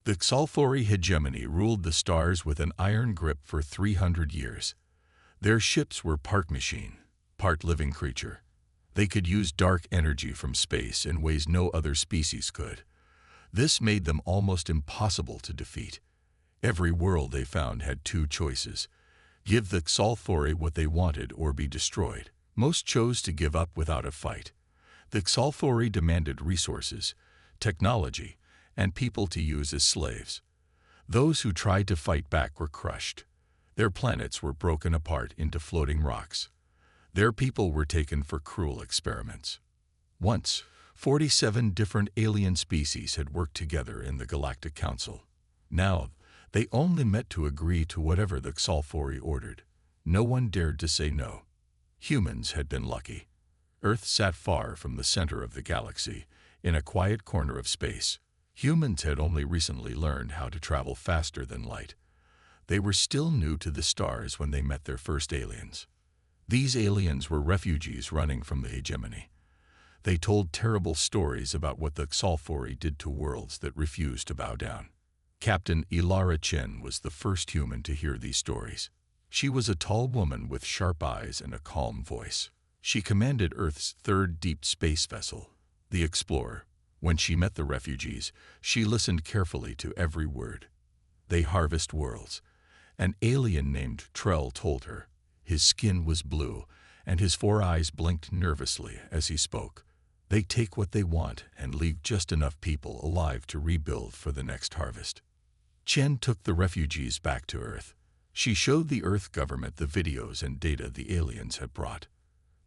The Xalfori hegemony ruled the stars with an iron grip for 300 years. Their ships were part machine, part living creature. They could use dark energy from space in ways no other species could. This made them almost impossible to defeat. Every world they found had two choices: give the Xalfori what they wanted or be destroyed. Most chose to give up without a fight. The Xalfori demanded resources, technology, and people to use as slaves. Those who tried to fight back were crushed. Their planets were broken apart into floating rocks. Their people were taken for cruel experiments. Once, 47 different alien species had worked together in the Galactic Council. Now, they only met to agree to whatever the Xalfori ordered. No one dared to say no. Humans had been lucky. Earth sat far from the center of the galaxy, in a quiet corner of space. Humans had only recently learned how to travel faster than light. They were still new to the stars when they met their first aliens. These aliens were refugees running from the hegemony. They told terrible stories about what the Xalfori did to worlds that refused to bow down. Captain Ilara Chen was the first human to hear these stories. She was a tall woman with sharp eyes and a calm voice. She commanded Earth's third deep space vessel, the Explorer. When she met the refugees, she listened carefully to every word. They harvest worlds. An alien named Trell told her. His skin was blue, and his 4 eyes blinked nervously as he spoke. They take what they want and leave just enough people alive to rebuild for the next harvest. Chen took the refugees back to Earth. She showed the Earth government the videos and data the aliens had brought.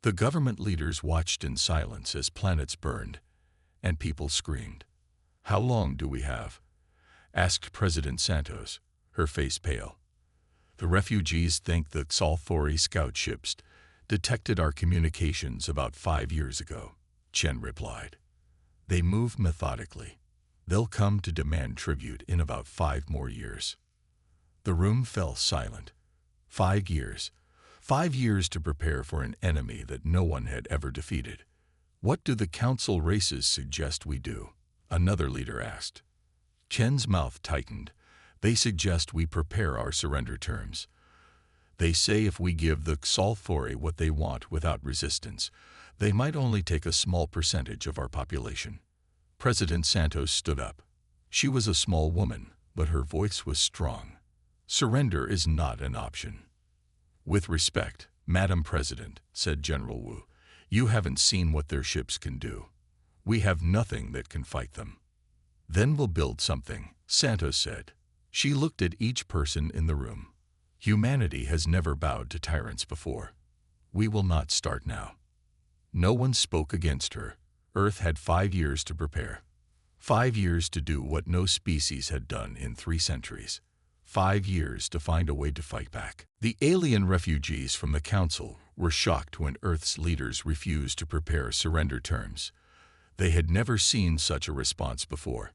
The government leaders watched in silence as planets burned, and people screamed. "How long do we have?" asked President Santos, her face pale. "The refugees think the Xalfori scout ships detected our communications about 5 years ago," Chen replied. "They move methodically. They'll come to demand tribute in about 5 more years." The room fell silent. 5 years. 5 years to prepare for an enemy that no one had ever defeated. "What do the council races suggest we do?" another leader asked. Chen's mouth tightened. "They suggest we prepare our surrender terms. They say if we give the Xalfori what they want without resistance, they might only take a small percentage of our population." President Santos stood up. She was a small woman, but her voice was strong. "Surrender is not an option." "With respect, Madam President," said General Wu, "you haven't seen what their ships can do. We have nothing that can fight them." "Then we'll build something," Santos said. She looked at each person in the room. "Humanity has never bowed to tyrants before. We will not start now." No one spoke against her. Earth had 5 years to prepare. 5 years to do what no species had done in 3 centuries. 5 years to find a way to fight back. The alien refugees from the Council were shocked when Earth's leaders refused to prepare surrender terms. They had never seen such a response before.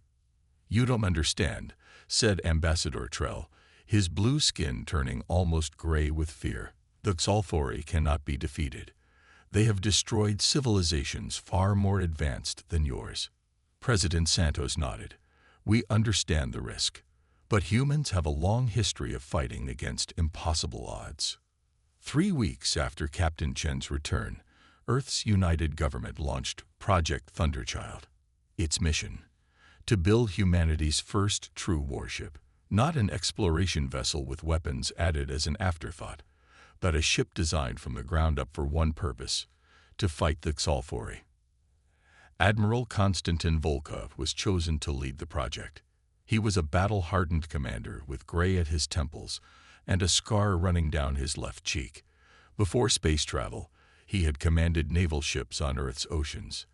"You don't understand," said Ambassador Trell, his blue skin turning almost gray with fear. "The Xalfori cannot be defeated. They have destroyed civilizations far more advanced than yours." President Santos nodded. "We understand the risk. But humans have a long history of fighting against impossible odds." 3 weeks after Captain Chen's return, Earth's united government launched Project Thunderchild. Its mission: to build humanity's first true warship, not an exploration vessel with weapons added as an afterthought, but a ship designed from the ground up for one purpose: to fight the Xalfori. Admiral Konstantin Volkov was chosen to lead the project. He was a battle-hardened commander with gray at his temples and a scar running down his left cheek. Before space travel, he had commanded naval ships on Earth's oceans.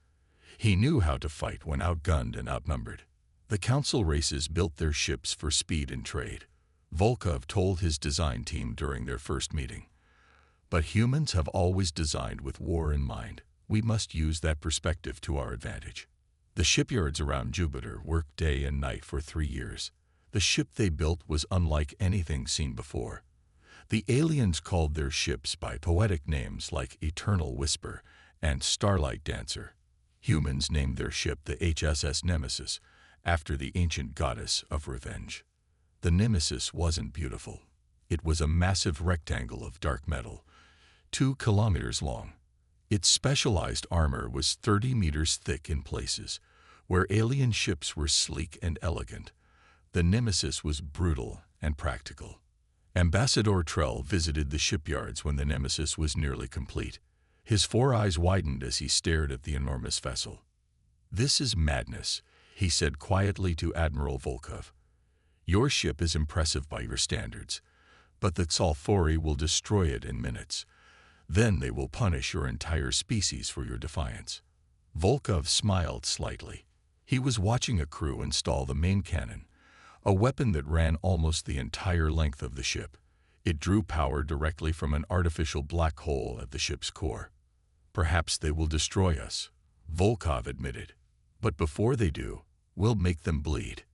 He knew how to fight when outgunned and outnumbered. The Council races built their ships for speed and trade. Volkov told his design team during their first meeting. "But humans have always designed with war in mind. We must use that perspective to our advantage." The shipyards around Jupiter worked day and night for 3 years. The ship they built was unlike anything seen before. The aliens called their ships by poetic names like Eternal Whisper and Starlight Dancer. Humans named their ship the HSS Nemesis after the ancient goddess of revenge. The Nemesis wasn't beautiful. It was a massive rectangle of dark metal, 2 kilometers long. Its specialized armor was 30 meters thick in places, where alien ships were sleek and elegant. The Nemesis was brutal and practical. Ambassador Trell visited the shipyards when the Nemesis was nearly complete. His 4 eyes widened as he stared at the enormous vessel. "This is madness," he said quietly to Admiral Volkov. "Your ship is impressive by your standards, but the Scifi will destroy it in minutes. Then they will punish your entire species for your defiance." Volkov smiled slightly. He was watching a crew install the main cannon, a weapon that ran almost the entire length of the ship. It drew power directly from an artificial black hole at the ship's core. "Perhaps they will destroy us," Volkov admitted. "But before they do, we'll make them bleed."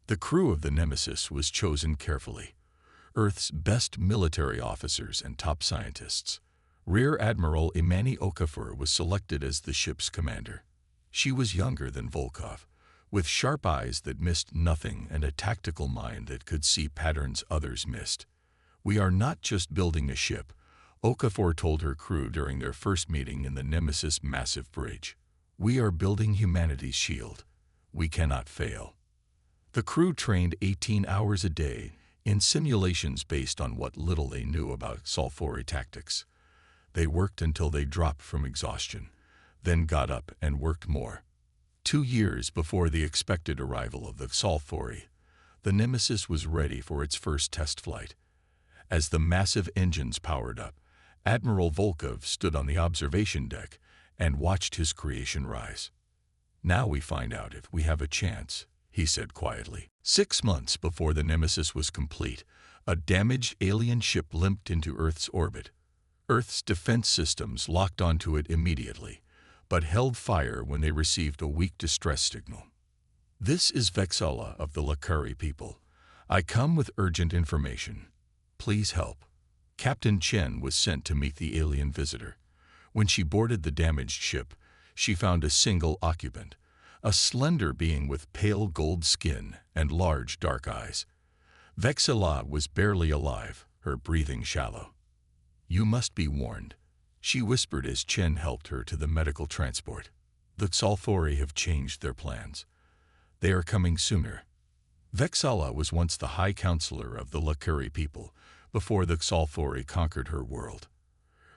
The crew of the Nemesis was chosen carefully. Earth's best military officers and top scientists. Rear Admiral Imani Okafor was selected as the ship's commander. She was younger than Volkov, with sharp eyes that missed nothing and a tactical mind that could see patterns others missed. "We are not just building a ship," Okafor told her crew during their first meeting in the Nemesis' massive bridge. "We are building humanity's shield. We cannot fail." The crew trained 18 hours a day in simulations based on what little they knew about Scifi tactics. They worked until they dropped from exhaustion, then got up and worked more. 2 years before the expected arrival of the Scifi, the Nemesis was ready for its first test flight. As the massive engines powered up, Admiral Volkov stood on the observation deck and watched his creation rise. "Now we find out if we have a chance," he said quietly. 6 months before the Nemesis was complete, a damaged alien ship limped into Earth's orbit. Earth's defense systems locked onto it immediately, but held fire when they received a weak distress signal. "This is Vexala of the Lakari people. I come with urgent information. Please help." Captain Chen was sent to meet the alien visitor. When she boarded the damaged ship, she found a single occupant, a slender being with pale gold skin and large dark eyes. Vexala was barely alive, her breathing shallow. "You must be warned," she whispered as Chen helped her to the medical transport. "The Scifi have changed their plans. They are coming sooner." Vexala was once the High Counselor of the Lakari people, before the Scifi conquered her world.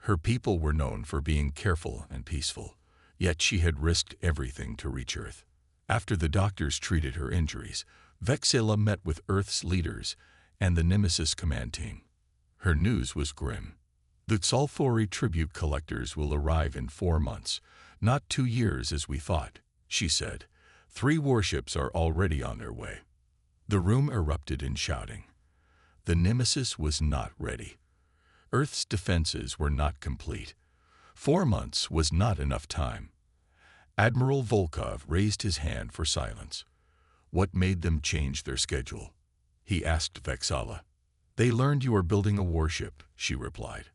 Her people were known for being careful and peaceful, yet she had risked everything to reach Earth. After the doctors treated her injuries, Vexala met with Earth's leaders and the Nemesis command team. Her news was grim. "The Scifi tribute collectors will arrive in 4 months, not 2 years as we thought," she said. 3 warships are already on their way." The room erupted in shouting. The Nemesis was not ready. Earth's defenses were not complete. 4 months was not enough time. Admiral Volkov raised his hand for silence. "What made them change their schedule?" he asked Vexala. "They learned you are building a warship," she replied.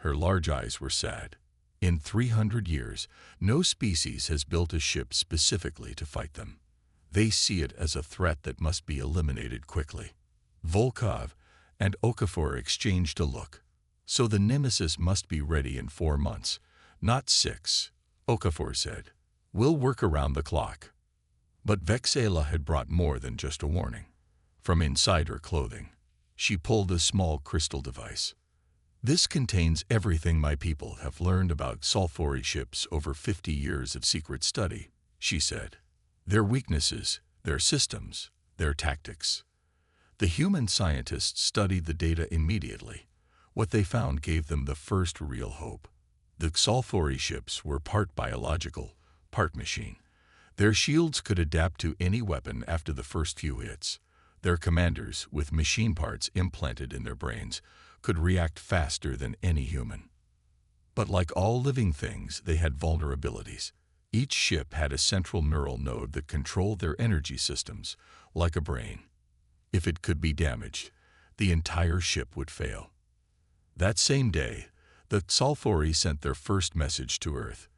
Her large eyes were sad. "In 300 years, no species has built a ship specifically to fight them. They see it as a threat that must be eliminated quickly." Volkov and Okafor exchanged a look. "So the Nemesis must be ready in 4 months, not 6, Okafor said. "We'll work around the clock." But Vexala had brought more than just a warning. From inside her clothing, she pulled a small crystal device. "This contains everything my people have learned about Scifi ships over 50 years of secret study," she said. "Their weaknesses, their systems, their tactics." The human scientists studied the data immediately. What they found gave them the first real hope. The Scifi ships were part biological, part machine. Their shields could adapt to any weapon after the first few hits. Their commanders, with machine parts implanted in their brains, could react faster than any human. But like all living things, they had vulnerabilities. Each ship had a central neural node that controlled their energy systems, like a brain. If it could be damaged, the entire ship would fail. That same day, the Scifi sent their first message to Earth.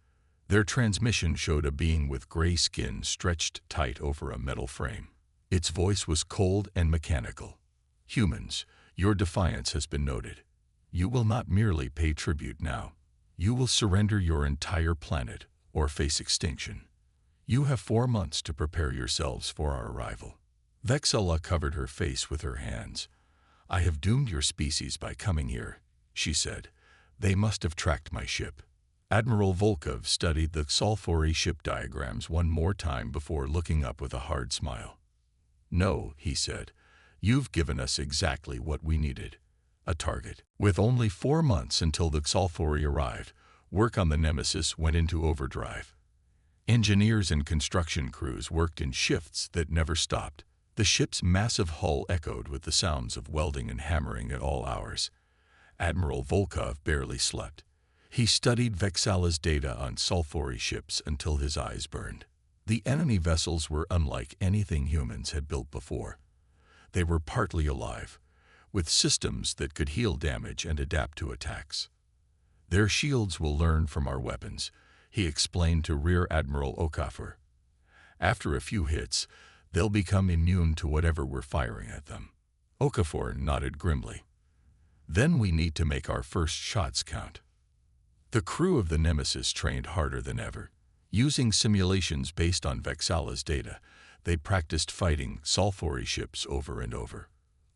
Their transmission showed a being with gray skin stretched tight over a metal frame. Its voice was cold and mechanical. "Humans, your defiance has been noted. You will not merely pay tribute now. You will surrender your entire planet or face extinction. You have 4 months to prepare yourselves for our arrival." Vexella covered her face with her hands. "I have doomed your species by coming here," she said. "They must have tracked my ship." Admiral Volkov studied the Scifi ship diagrams one more time before looking up with a hard smile. "No," he said, "you've given us exactly what we needed. A target." With only 4 months until the Scifi arrived, work on the Nemesis went into overdrive. Engineers and construction crews worked in shifts that never stopped. The ship's massive hull echoed with the sounds of welding and hammering at all hours. Admiral Volkov barely slept. He studied Vexella's data on Scifi ships until his eyes burned. The enemy vessels were unlike anything humans had built before. They were partly alive, with systems that could heal damage and adapt to attacks. "Their shields will learn from our weapons," he explained to Rear Admiral Okafor. "After a few hits, they'll become immune to whatever we're firing at them." Okafor nodded grimly. "Then we need to make our first shots count." The crew of the Nemesis trained harder than ever. Using simulations based on Vexella's data, they practiced fighting Scifi ships over and over.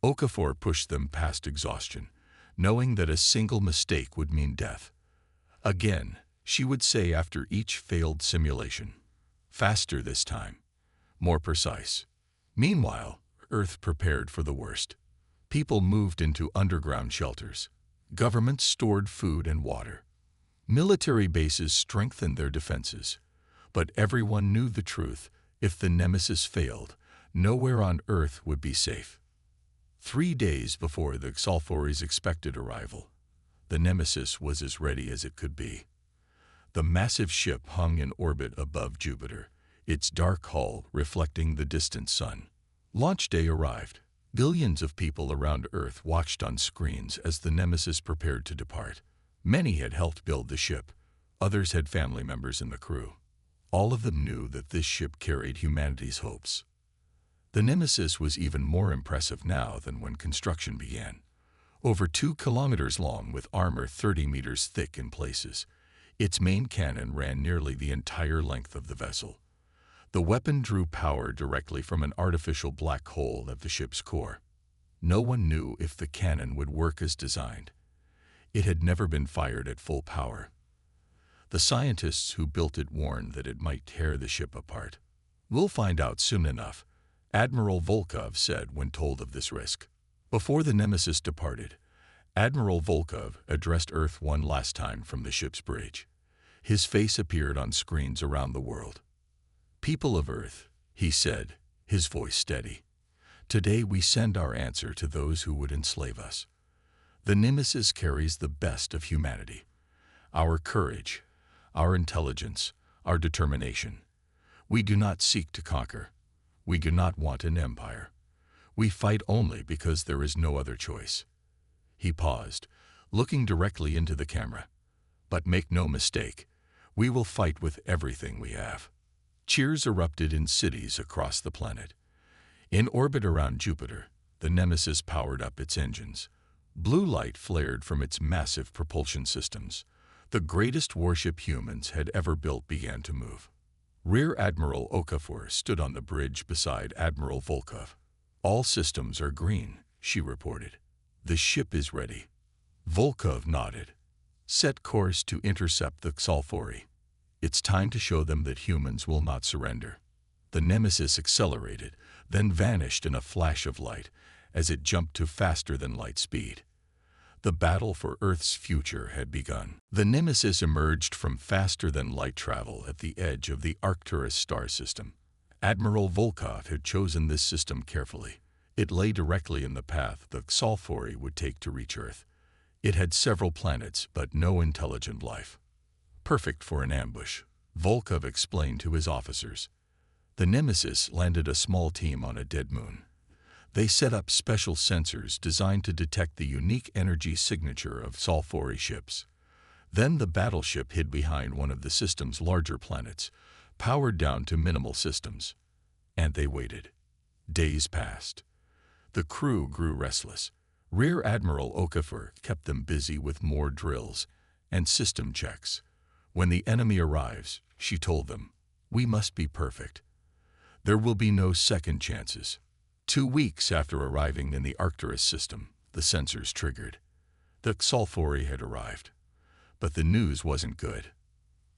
Okafor pushed them past exhaustion, knowing that a single mistake would mean death. "Again," she would say after each failed simulation. "Faster this time. More precise." Meanwhile, Earth prepared for the worst. People moved into underground shelters. Governments stored food and water. Military bases strengthened their defenses. But everyone knew the truth. If the Nemesis failed, nowhere on Earth would be safe. 3 days before the Scifi's expected arrival, the Nemesis was as ready as it could be. The massive ship hung in orbit above Jupiter, its dark hull reflecting the distant sun. Launch day arrived. Billions of people around Earth watched on screens as the Nemesis prepared to depart. Many had helped build the ship. Others had family members in the crew. All of them knew that this ship carried humanity's hopes. The Nemesis was even more impressive now than when construction began. Over 2 kilometers long with armor 30 meters thick in places, its main cannon ran nearly the entire length of the vessel. The weapon drew power directly from an artificial black hole at the ship's core. No one knew if the cannon would work as designed. It had never been fired at full power. The scientists who built it warned that it might tear the ship apart. "We'll find out soon enough," Admiral Volkov said when told of this risk. Before the Nemesis departed, Admiral Volkov addressed Earth one last time from the ship's bridge. His face appeared on screens around the world. "People of Earth," he said, his voice steady, "today we send our answer to those who would enslave us. The Nemesis carries the best of humanity. Our courage, our intelligence, our determination. We do not seek to conquer. We do not want an empire. We fight only because there is no other choice." He paused, looking directly into the camera. "But make no mistake, we will fight with everything we have." Cheers erupted in cities across the planet. In orbit around Jupiter, the Nemesis powered up its engines. Blue light flared from its massive propulsion systems. The greatest warship humans had ever built began to move. Rear Admiral Okafor stood on the bridge beside Admiral Volkov. "All systems are green," she reported. "The ship is ready." Volkov nodded. "Set course to intercept the Scifi. It's time to show them that humans will not surrender." The Nemesis accelerated, then vanished in a flash of light as it jumped to faster-than-light speed. The battle for Earth's future had begun. The Nemesis emerged from faster-than-light travel at the edge of the Arcturus star system. Admiral Volkov had chosen this system carefully. It lay directly in the path the Scifi would take to reach Earth. It had several planets, but no intelligent life. "Perfect for an ambush," Volkov explained to his officers. The Nemesis landed a small team on a dead moon. They set up special sensors designed to detect the unique energy signature of Scifi ships. Then the battleship hid behind one of the system's larger planets, powered down to minimal systems. And they waited. Days passed. The crew grew restless. Rear Admiral Okafor kept them busy with more drills and system checks. When the enemy arrives, she told them, we must be perfect. There will be no second chances. 2 weeks after arriving in the Arcturus system, the sensors triggered. The Scifi had arrived. But the news wasn't good.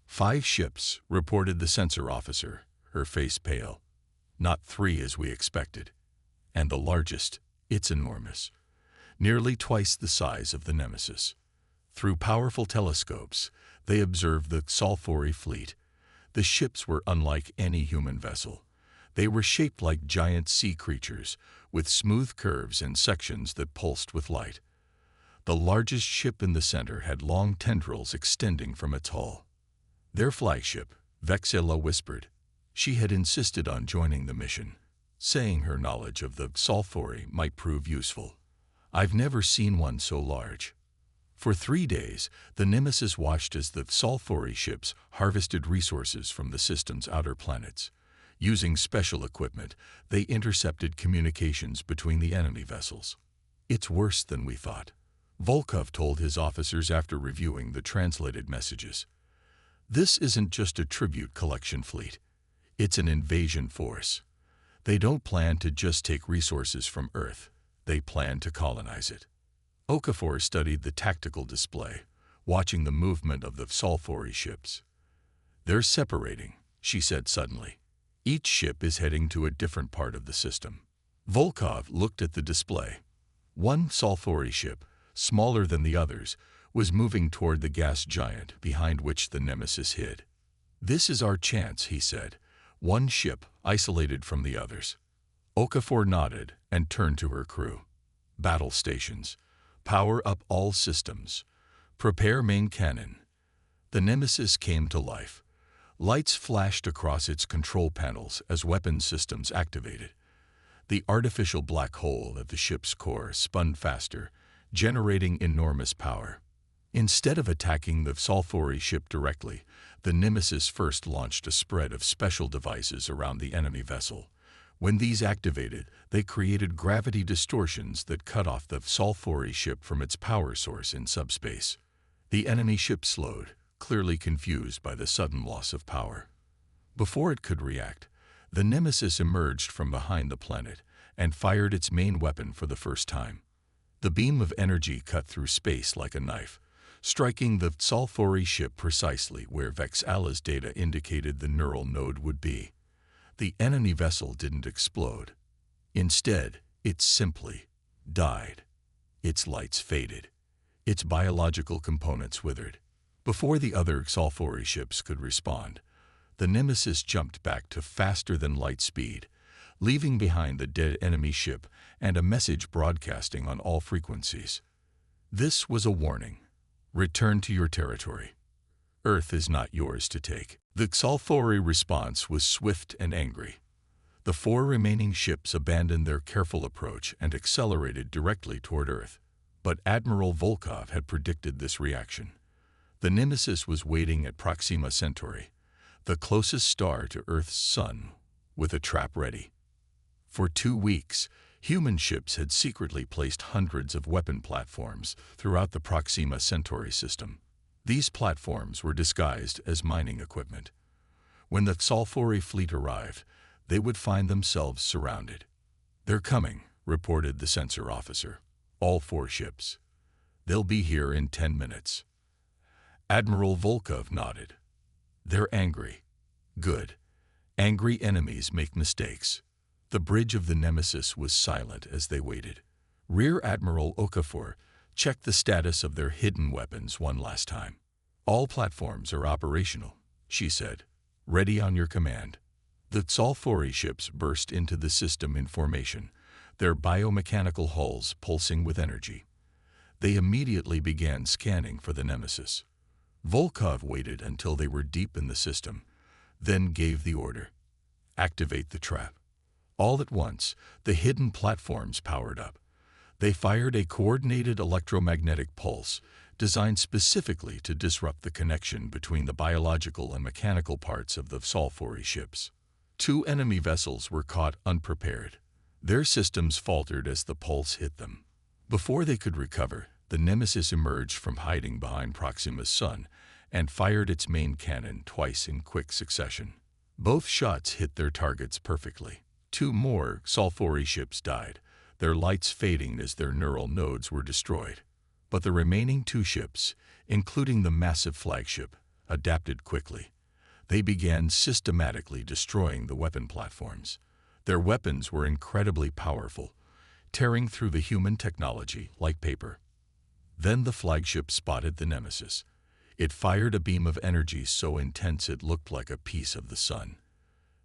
5 ships, reported the sensor officer, her face pale. Not 3 as we expected. And the largest, it's enormous. Nearly twice the size of the Nemesis. Through powerful telescopes, they observed the Scifi fleet. The ships were unlike any human vessel. They were shaped like giant sea creatures, with smooth curves and sections that pulsed with light. The largest ship in the center had long tendrils extending from its hull. Their flagship, Vexilla, whispered. She had insisted on joining the mission, saying her knowledge of the Scifi might prove useful. I've never seen one so large. For 3 days, the Nemesis watched as the Scifi ships harvested resources from the system's outer planets. Using special equipment, they intercepted communications between the enemy vessels. It's worse than we thought, Volkov told his officers after reviewing the translated messages. This isn't just a tribute collection fleet. It's an invasion force. They don't plan to just take resources from Earth. They plan to colonize it. Okafor studied the tactical display, watching the movement of the Scifi ships. They're separating, she said suddenly. Each ship is heading to a different part of the system. Volkov looked at the display. One Scifi ship, smaller than the others, was moving toward the gas giant behind which the Nemesis hid. This is our chance, he said. One ship isolated from the others. Okafor nodded and turned to her crew. Battle stations. Power up all systems. Prepare main cannon. The Nemesis came to life. Lights flashed across its control panels as weapon systems activated. The artificial black hole at the ship's core spun faster, generating enormous power. Instead of attacking the Scifi ship directly, the Nemesis first launched a spread of special devices around the enemy vessel. When these activated, they created gravity distortions that cut off the Scifi ship from its power source in subspace. The enemy ship slowed, clearly confused by the sudden loss of power. Before it could react, the Nemesis emerged from behind the planet and fired its main weapon for the first time. The beam of energy cut through space like a knife, striking the Scifi ship precisely where Vexalla's data indicated the neural node would be. The enemy vessel didn't explode. Instead, it simply died. Its lights faded. Its biological components withered. Before the other Scifi ships could respond, the Nemesis jumped back to faster-than-light speed, leaving behind the dead enemy ship and a message broadcasting on all frequencies. This was a warning. Return to your territory. Earth is not yours to take. The Scifi response was swift and angry. The 4 remaining ships abandoned their careful approach and accelerated directly toward Earth. But Admiral Volkov had predicted this reaction. The Nemesis was waiting at Proxima Centauri, the closest star to Earth's sun, with a trap ready. For 2 weeks, human ships had secretly placed hundreds of weapon platforms throughout the Proxima Centauri system. These platforms were disguised as mining equipment. When the Scifi fleet arrived, they would find themselves surrounded. They're coming, reported the sensor officer. All 4 ships. They'll be here in 10 minutes. Admiral Volkov nodded. They're angry. Good. Angry enemies make mistakes. The bridge of the Nemesis was silent as they waited. Rear Admiral Okafor checked the status of their hidden weapons one last time. All platforms are operational, she said. Ready on your command. The Scifi ships burst into the system in formation, their biomechanical hulls pulsing with energy. They immediately began scanning for the Nemesis. Volkov waited until they were deep in the system, then gave the order. Activate the trap. All at once, the hidden platforms powered up. They fired a coordinated electromagnetic pulse, designed specifically to disrupt the connection between the biological and mechanical parts of the Scifi ships. 2 enemy vessels were caught unprepared. Their systems faltered as the pulse hit them. Before they could recover, the Nemesis emerged from hiding behind Proxima's sun and fired its main cannon twice in quick succession. Both shots hit their targets perfectly. 2 more Scifi ships died, their lights fading as their neural nodes were destroyed. But the remaining 2 ships, including the massive flagship, adapted quickly. They began systematically destroying the weapon platforms. Their weapons were incredibly powerful, tearing through the human technology like paper. Then the flagship spotted the Nemesis. It fired a beam of energy so intense it looked like a piece of the sun.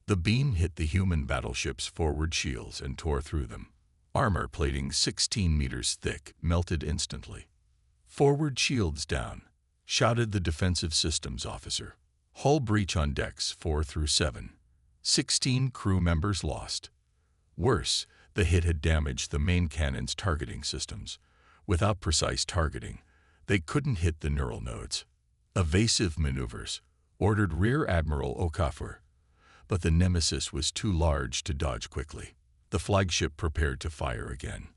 The beam hit the human battleship's forward shields and tore through them. Armor plating 16 meters thick melted instantly. "Forward shields down," shouted the defensive systems officer. "Hull breach on decks 4 through 7. 16 crew members lost." Worse, the hit had damaged the main cannon's targeting systems. Without precise targeting, they couldn't hit the neural nodes. "Evasive maneuvers," ordered Rear Admiral Okafor. But the Nemesis was too large to dodge quickly. The flagship prepared to fire again.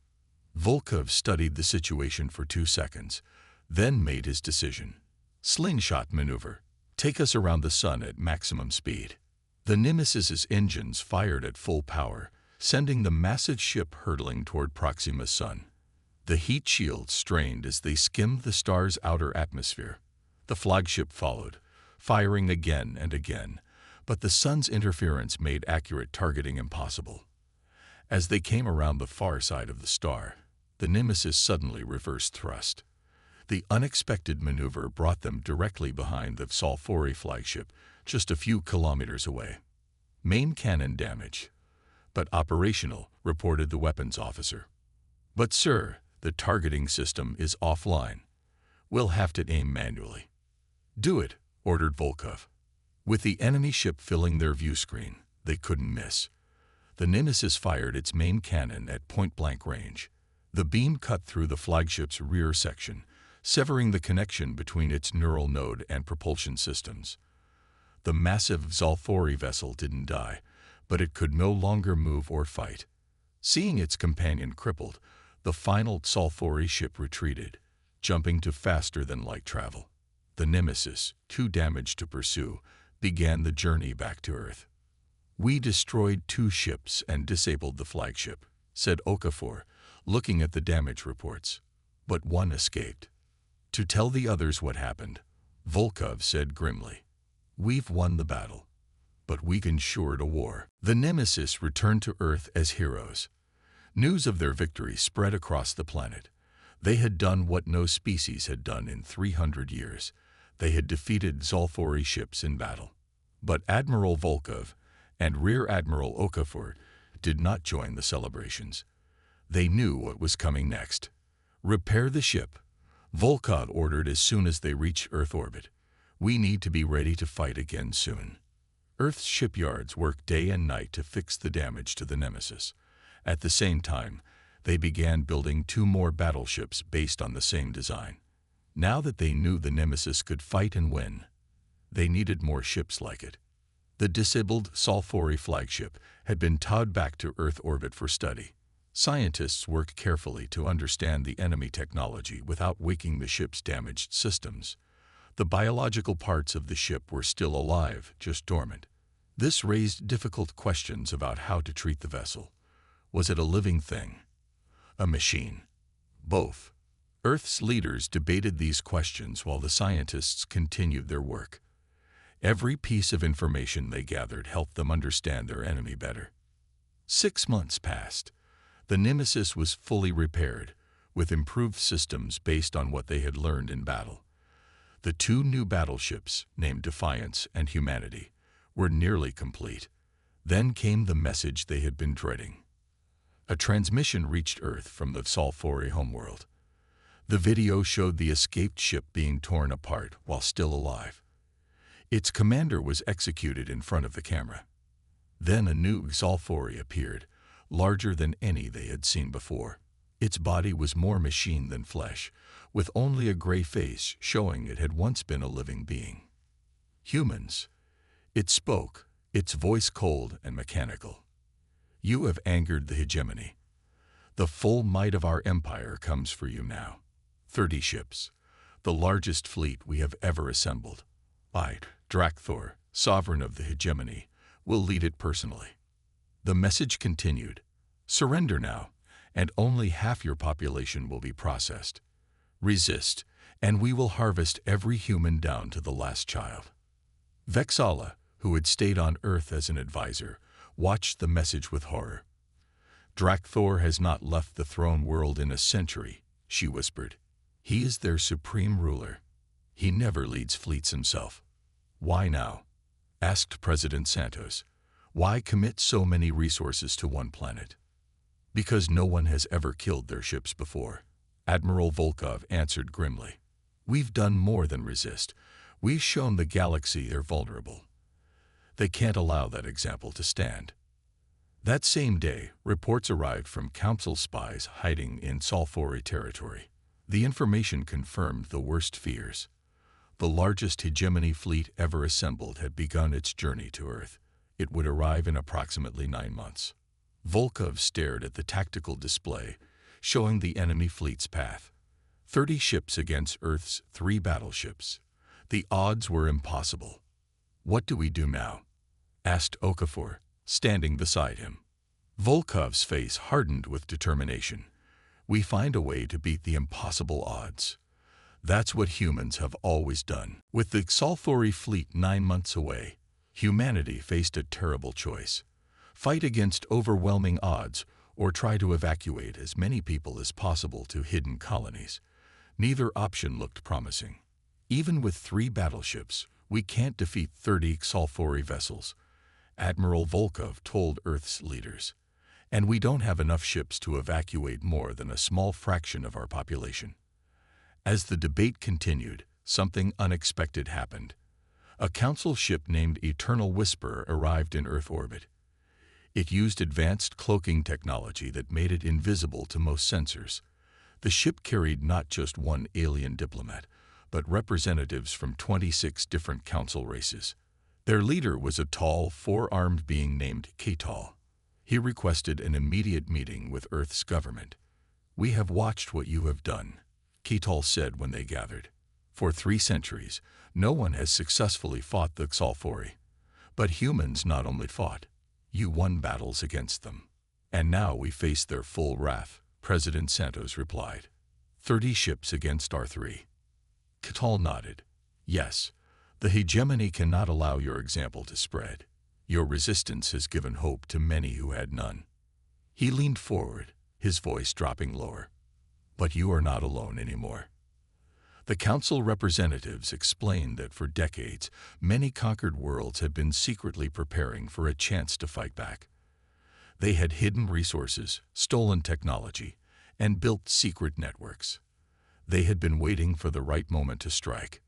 Volkov studied the situation for 2 seconds, then made his decision. "Slingshot maneuver. Take us around the sun at maximum speed." The Nemesis's engines fired at full power, sending the massive ship hurtling toward Proxima's sun. The heat shields strained as they skimmed the star's outer atmosphere. The flagship followed, firing again and again, but the sun's interference made accurate targeting impossible. As they came around the far side of the star, the Nemesis suddenly reversed thrust. The unexpected maneuver brought them directly behind the Scifi flagship, just a few kilometers away. "Main cannon damage, but operational," reported the weapons officer. "But sir, the targeting system is offline. We'll have to aim manually." "Do it," ordered Volkov. With the enemy ship filling their view screen, they couldn't miss. The Nemesis fired its main cannon at point-blank range. The beam cut through the flagship's rear section, severing the connection between its neural node and propulsion systems. The massive Scifi vessel didn't die, but it could no longer move or fight. Seeing its companion crippled, the final Scifi ship retreated, jumping to faster-than-light travel. The Nemesis, too damaged to pursue, began the journey back to Earth. "We destroyed 2 ships and disabled the flagship," said Okafor, looking at the damage reports. "But 1 escaped." "To tell the others what happened," Volkov said grimly. "We've won the battle, but we've ensured a war." The Nemesis returned to Earth as heroes. News of their victory spread across the planet. They had done what no species had done in 300 years. They had defeated Scifi ships in battle. But Admiral Volkov and Rear Admiral Okafor did not join the celebrations. They knew what was coming next. "Repair the ship," Volkov ordered as soon as they reached Earth orbit. "We need to be ready to fight again soon." Earth's shipyards worked day and night to fix the damage to the Nemesis. At the same time, they began building 2 more battleships based on the same design. Now that they knew the Nemesis could fight and win, they needed more ships like it. The disabled Scifi flagship had been towed back to Earth orbit for study. Scientists worked carefully to understand the enemy technology without waking the ship's damaged systems. The biological parts of the ship were still alive, just dormant. This raised difficult questions about how to treat the vessel. Was it a living thing? A machine? Both. Earth's leaders debated these questions while the scientists continued their work. Every piece of information they gathered helped them understand their enemy better. 6 months passed. The Nemesis was fully repaired, with improved systems based on what they had learned in battle. The 2 new battleships, named Defiance and Humanity, were nearly complete. Then came the message they had been dreading. A transmission reached Earth from the Scifi homeworld. The video showed the escaped ship being torn apart while still alive. Its commander was executed in front of the camera. Then a new Scifi appeared, larger than any they had seen before. Its body was more machine than flesh, with only a gray face showing it had once been a living being. Humans. It spoke, its voice cold and mechanical. You have angered the hegemony. The full might of our empire comes for you now. 30 ships, the largest fleet we have ever assembled. I, Drakthor, sovereign of the hegemony, will lead it personally. The message continued. Surrender now, and only half your population will be processed. Resist, and we will harvest every human down to the last child. Vexala, who had stayed on Earth as an advisor, watched the message with horror. Drakthor has not left the throne world in a century, she whispered. He is their supreme ruler. He never leads fleets himself. Why now? Asked President Santos. Why commit so many resources to one planet? Because no one has ever killed their ships before, Admiral Volkov answered grimly. We've done more than resist. We've shown the galaxy they're vulnerable. They can't allow that example to stand. That same day, reports arrived from Council spies hiding in Scifi territory. The information confirmed the worst fears. The largest hegemony fleet ever assembled had begun its journey to Earth. It would arrive in approximately 9 months. Volkov stared at the tactical display, showing the enemy fleet's path. 30 ships against Earth's 3 battleships. The odds were impossible. What do we do now? Asked Okafor, standing beside him. Volkov's face hardened with determination. We find a way to beat the impossible odds. That's what humans have always done. With the Scifi fleet 9 months away, humanity faced a terrible choice. Fight against overwhelming odds or try to evacuate as many people as possible to hidden colonies. Neither option looked promising. Even with 3 battleships, we can't defeat 30 Scifi vessels, Admiral Volkov told Earth's leaders. And we don't have enough ships to evacuate more than a small fraction of our population. As the debate continued, something unexpected happened. A council ship named Eternal Whisper arrived in Earth orbit. It used advanced cloaking technology that made it invisible to most sensors. The ship carried not just one alien diplomat, but representatives from 26 different council races. Their leader was a tall, 4-armed being named Katal. He requested an immediate meeting with Earth's government. We have watched what you have done, Katal said when they gathered. For 3 centuries, no one has successfully fought the Scifi. But humans not only fought, you won battles against them. And now we face their full wrath, President Santos replied. 30 ships against our 3. Katal nodded. Yes, the hegemony cannot allow your example to spread. Your resistance has given hope to many who had none. He leaned forward, his voice dropping lower. But you are not alone anymore. The council representatives explained that for decades, many conquered worlds had been secretly preparing for a chance to fight back. They had hidden resources, stolen technology, and built secret networks. They had been waiting for the right moment to strike.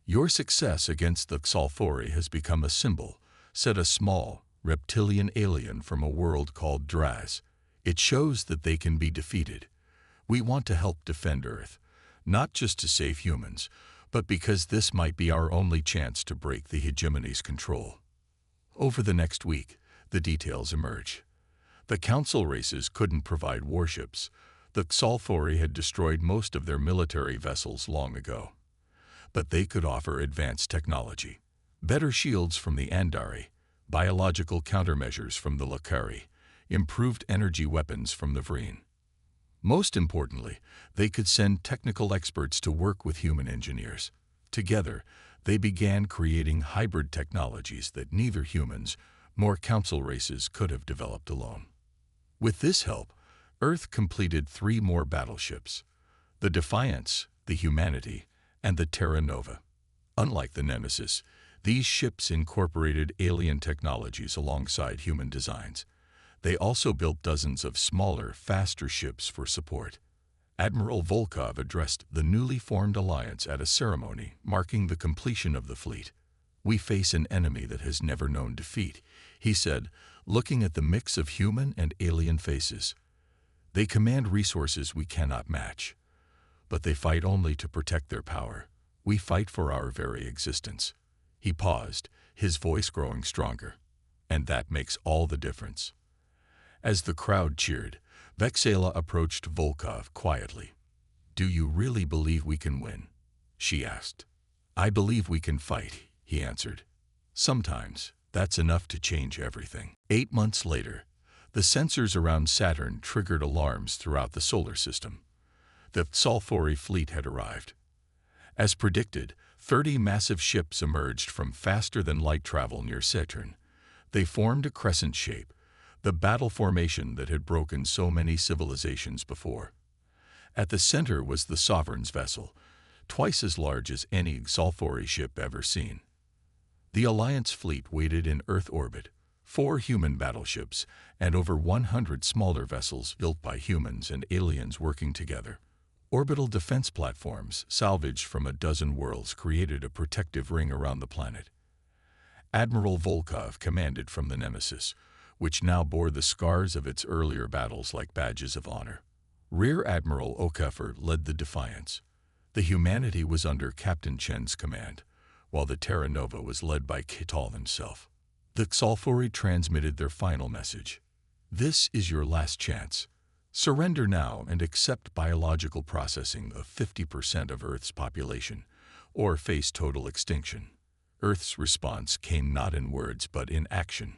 Your success against the Scifi has become a symbol, said a small, reptilian alien from a world called Draz. It shows that they can be defeated. We want to help defend Earth, not just to save humans, but because this might be our only chance to break the hegemony's control. Over the next week, the details emerge. The council races couldn't provide warships. The Scifi had destroyed most of their military vessels long ago. But they could offer advanced technology. Better shields from the Andari, biological countermeasures from the Lakari, improved energy weapons from the Vreen. Most importantly, they could send technical experts to work with human engineers. Together, they began creating hybrid technologies that neither humans nor council races could have developed alone. With this help, Earth completed 3 more battleships: the Defiance, the Humanity, and the Terra Nova. Unlike the Nemesis, these ships incorporated alien technologies alongside human designs. They also built dozens of smaller, faster ships for support. Admiral Volkov addressed the newly formed alliance at a ceremony marking the completion of the fleet. We face an enemy that has never known defeat, he said, looking at the mix of human and alien faces. They command resources we cannot match. But they fight only to protect their power. We fight for our very existence." He paused, his voice growing stronger. "And that makes all the difference." As the crowd cheered, Vexala approached Volkov quietly. "Do you really believe we can win?" she asked. "I believe we can fight," he answered. "Sometimes that's enough to change everything." 8 months later, the sensors around Saturn triggered alarms throughout the solar system. The Scifi fleet had arrived. As predicted, 30 massive ships emerged from faster-than-light travel near Saturn. They formed a crescent shape, the battle formation that had broken so many civilizations before. At the center was the Sovereign's vessel, twice as large as any Scifi ship ever seen. The Alliance fleet waited in Earth orbit, 4 human battleships, and over 100 smaller vessels built by humans and aliens working together. Orbital defense platforms, salvaged from a dozen worlds, created a protective ring around the planet. Admiral Volkov commanded from the Nemesis, which now bore the scars of its earlier battles like badges of honor. Rear Admiral Okafor led the Defiance. The humanity was under Captain Chen's command, while the Terra Nova was led by Kital himself. The Scifi transmitted their final message. "This is your last chance. Surrender now and accept biological processing of 50% of Earth's population, or face total extinction." Earth's response came not in words but in action.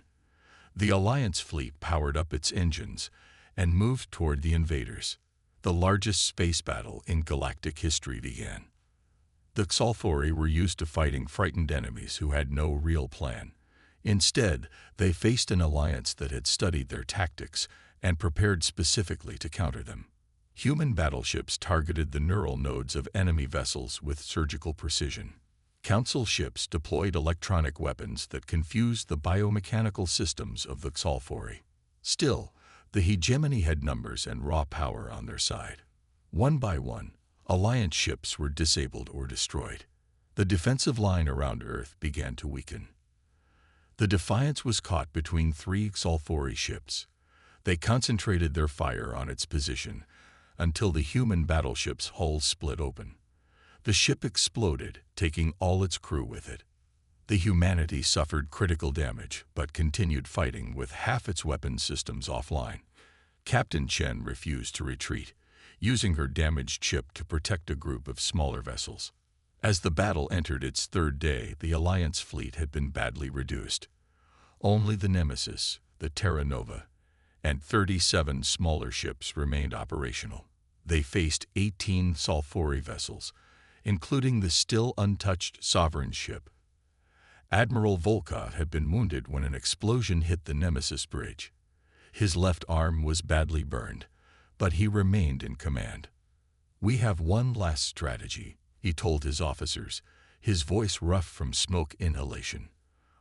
The Alliance fleet powered up its engines and moved toward the invaders. The largest space battle in galactic history began. The Scifi were used to fighting frightened enemies who had no real plan. Instead, they faced an alliance that had studied their tactics and prepared specifically to counter them. Human battleships targeted the neural nodes of enemy vessels with surgical precision. Council ships deployed electronic weapons that confused the biomechanical systems of the Scifi. Still, the hegemony had numbers and raw power on their side. One by one, Alliance ships were disabled or destroyed. The defensive line around Earth began to weaken. The Defiance was caught between 3 Scifi ships. They concentrated their fire on its position until the human battleship's hull split open. The ship exploded, taking all its crew with it. The humanity suffered critical damage, but continued fighting with half its weapon systems offline. Captain Chen refused to retreat, using her damaged ship to protect a group of smaller vessels. As the battle entered its 3rd day, the Alliance fleet had been badly reduced. Only the Nemesis, the Terra Nova, and 37 smaller ships remained operational. They faced 18 Scifi vessels, including the still untouched Sovereign ship. Admiral Volkov had been wounded when an explosion hit the Nemesis bridge. His left arm was badly burned, but he remained in command. "We have one last strategy," he told his officers, his voice rough from smoke inhalation.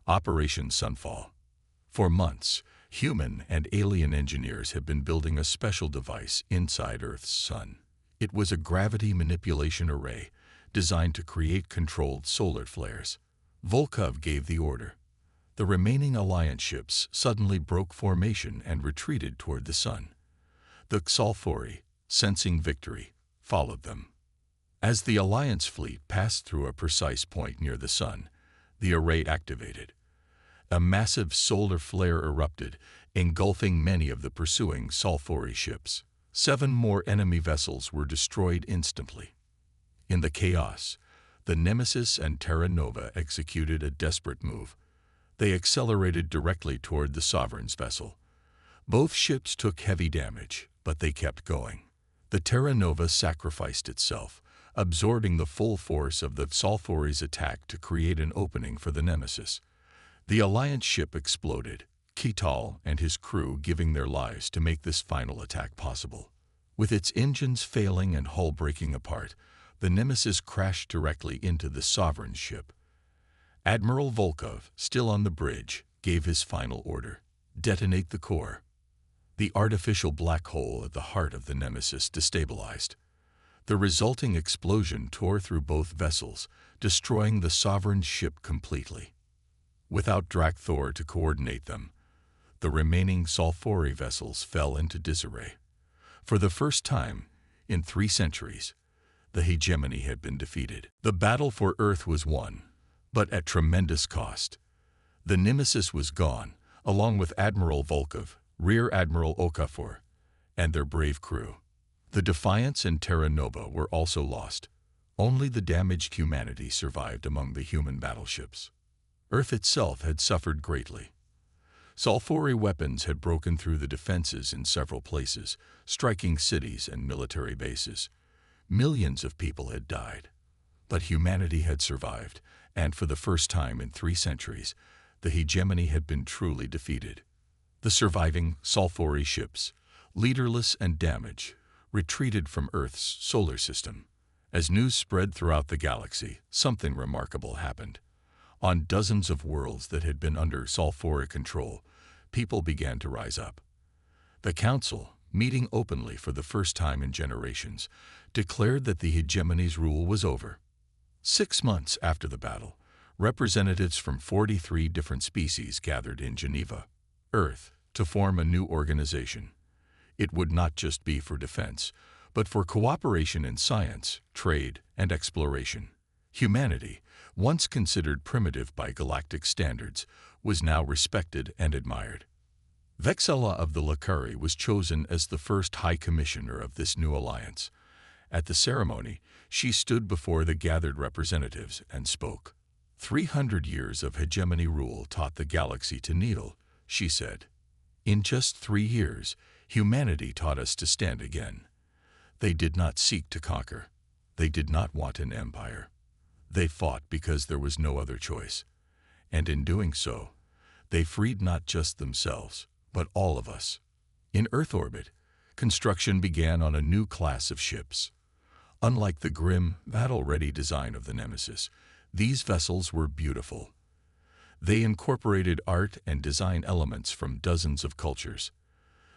"Operation Sunfall." For months, human and alien engineers have been building a special device inside Earth's sun. It was a gravity manipulation array designed to create controlled solar flares. Volkov gave the order. The remaining Alliance ships suddenly broke formation and retreated toward the sun. The Scifi, sensing victory, followed them. As the Alliance fleet passed through a precise point near the sun, the array activated. A massive solar flare erupted, engulfing many of the pursuing Scifi ships. 7 more enemy vessels were destroyed instantly. In the chaos, the Nemesis and Terra Nova executed a desperate move. They accelerated directly toward the Sovereign's vessel. Both ships took heavy damage, but they kept going. The Terra Nova sacrificed itself, absorbing the full force of the Scifi's attack to create an opening for the Nemesis. The Alliance ship exploded, Kital and his crew giving their lives to make this final attack possible. With its engines failing and hull breaking apart, the Nemesis crashed directly into the Sovereign ship. Admiral Volkov, still on the bridge, gave his final order: detonate the core. The artificial black hole at the heart of the Nemesis destabilized. The resulting explosion tore through both vessels, destroying the Sovereign ship completely. Without Drakthor to coordinate them, the remaining Scifi vessels fell into disarray. For the first time in 3 centuries, the hegemony had been defeated. The battle for Earth was won, but at tremendous cost. The Nemesis was gone, along with Admiral Volkov, Rear Admiral Okafor, and their brave crew. The Defiance and Terra Nova were also lost. Only the damaged humanity survived among the human battleships. Earth itself had suffered greatly. Sulfuri weapons had broken through the defenses in several places, striking cities and military bases. Millions of people had died. But humanity had survived, and for the first time in 3 centuries, the hegemony had been truly defeated. The surviving Sulfuri ships, leaderless and damaged, retreated from Earth's solar system. As news spread throughout the galaxy, something remarkable happened. On dozens of worlds that had been under sulfuric control, people began to rise up. The Council, meeting openly for the first time in generations, declared that the hegemony's rule was over. 6 months after the battle, representatives from 43 different species gathered in Geneva, Earth, to form a new organization. It would not just be for defense, but for cooperation in science, trade, and exploration. Humanity, once considered primitive by galactic standards, was now respected and admired. Vexella of the Lacari was chosen as the first High Commissioner of this new alliance. At the ceremony, she stood before the gathered representatives and spoke. 300 years of hegemony rule taught the galaxy to kneel, she said. In just 3 years, humanity taught us to stand again. They did not seek to conquer. They did not want an empire. They fought because there was no other choice. And in doing so, they freed not just themselves, but all of us. In Earth orbit, construction began on a new class of ships. Unlike the grim, battle-ready design of the Nemesis, these vessels were beautiful. They incorporated art and design elements from dozens of cultures.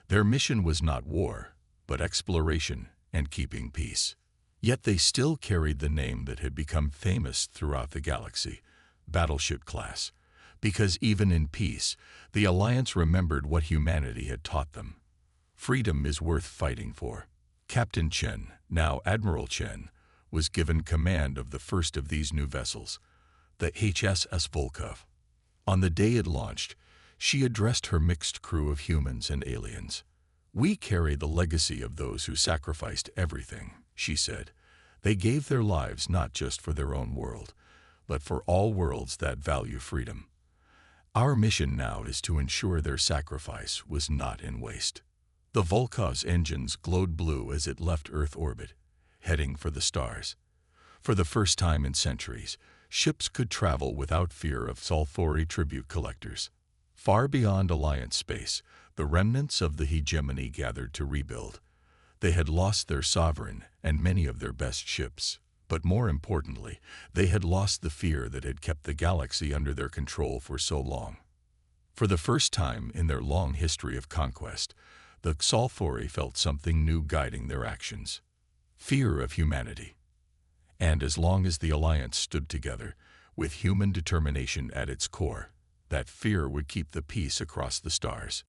Their mission was not war, but exploration and keeping peace. Yet they still carried the name that had become famous throughout the galaxy, Battleship Class, because even in peace, the Alliance remembered what humanity had taught them. Freedom is worth fighting for. Captain Chen, now Admiral Chen, was given command of the first of these new vessels, the HSS Volkov. On the day it launched, she addressed her mixed crew of humans and aliens. "We carry the legacy of those who sacrificed everything," she said. "They gave their lives not just for their own world, but for all worlds that value freedom. Our mission now is to ensure their sacrifice was not in waste." The Volkov's engines glowed blue as it left Earth orbit, heading for the stars. For the first time in centuries, ships could travel without fear of sulfuri tribute collectors. Far beyond Alliance space, the remnants of the hegemony gathered to rebuild. They had lost their sovereign and many of their best ships, but more importantly, they had lost the fear that had kept the galaxy under their control for so long. For the first time in their long history of conquest, the Sulfuri felt something new guiding their actions: fear of humanity. And as long as the Alliance stood together, with human determination at its core, that fear would keep the peace across the stars.